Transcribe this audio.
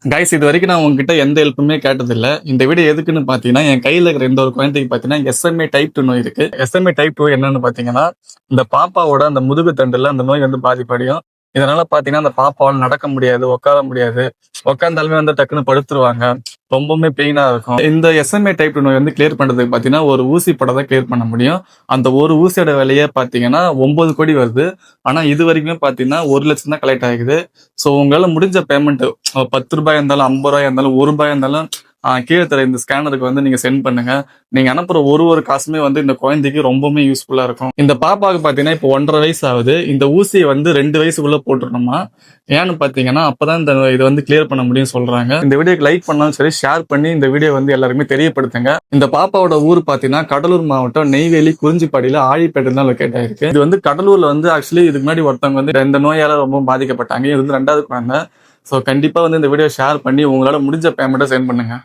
Guys, இது வரைக்கும் நான் உங்ககிட்ட எந்த ஹெல்ப்புமே கேட்டதில்ல. இந்த வீடியோ எதுக்குன்னு பார்த்தீங்கன்னா, என் கையில இருக்கிற இந்த ஒரு குழந்தைக்கு பார்த்தீங்கன்னா, SMA டைப் 2 நோய் இருக்கு. SMA டைப் 2 என்னன்னு பார்த்தீங்கன்னா, இந்த பாப்பாவோட அந்த முதுகு தண்டுல அந்த நோய் வந்து பாதிப்படையும். இதனால பார்த்தீங்கன்னா, அந்த பாப்பாவால நடக்க முடியாது, உட்கார முடியாது. உட்கார்ந்தாலுமே வந்து டக்குன்னு படுத்துருவாங்க. ரொம்பவுமே பெயினா இருக்கும். இந்த SMA டைப் 2 நோய் வந்து கிளியர் பண்றதுக்கு பார்த்தீங்கன்னா, ஒரு ஊசி போட்டா தான் கிளியர் பண்ண முடியும். அந்த ஒரு ஊசியோட விலையே பார்த்தீங்கன்னா 9 கோடி வருது. ஆனா இது வரைக்குமே பார்த்தீங்கன்னா 1 லட்சம் தான் கலெக்ட் ஆகிக்குது. ஸோ உங்களால முடிஞ்ச பேமெண்ட் ₹10 இருந்தாலும், ₹50 இருந்தாலும், ₹1 இருந்தாலும் கீழே தர இந்த ஸ்கேனருக்கு வந்து நீங்க சென்ட் பண்ணுங்க. நீங்க அனுப்புற ஒரு காசுமே வந்து இந்த குழந்தைக்கு ரொம்பவுமே யூஸ்ஃபுல்லா இருக்கும். இந்த பாப்பாவுக்கு பார்த்தீங்கன்னா இப்போ 1.5 வயசு ஆகுது. இந்த ஊசியை வந்து 2 வயசுக்குள்ள போட்டுடணுமா? ஏன்னு பார்த்தீங்கன்னா அப்பதான் இந்த இது வந்து கிளியர் பண்ண முடியும்னு சொல்றாங்க. இந்த வீடியோக்கு லைக் பண்ணாலும் சரி, ஷேர் பண்ணி இந்த வீடியோ வந்து எல்லாருக்குமே தெரியப்படுத்துங்க. இந்த பாப்பாவோட ஊர் பார்த்தீங்கன்னா கடலூர் மாவட்டம் நெய்வேலி குறிஞ்சிப்பாடியில ஆழிப்பேட்டை தான் லொக்கேட் ஆயிருக்கு. இது வந்து கடலூர்ல வந்து ஆக்சுவலி இதுக்கு முன்னாடி ஒருத்தவங்க வந்து இந்த நோயால ரொம்ப பாதிக்கப்பட்டாங்க. இது வந்து 2வது குழந்தை. ஸோ கண்டிப்பா வந்து இந்த வீடியோ ஷேர் பண்ணி உங்களால முடிஞ்ச பேமெண்ட்டை சென்ட் பண்ணுங்க.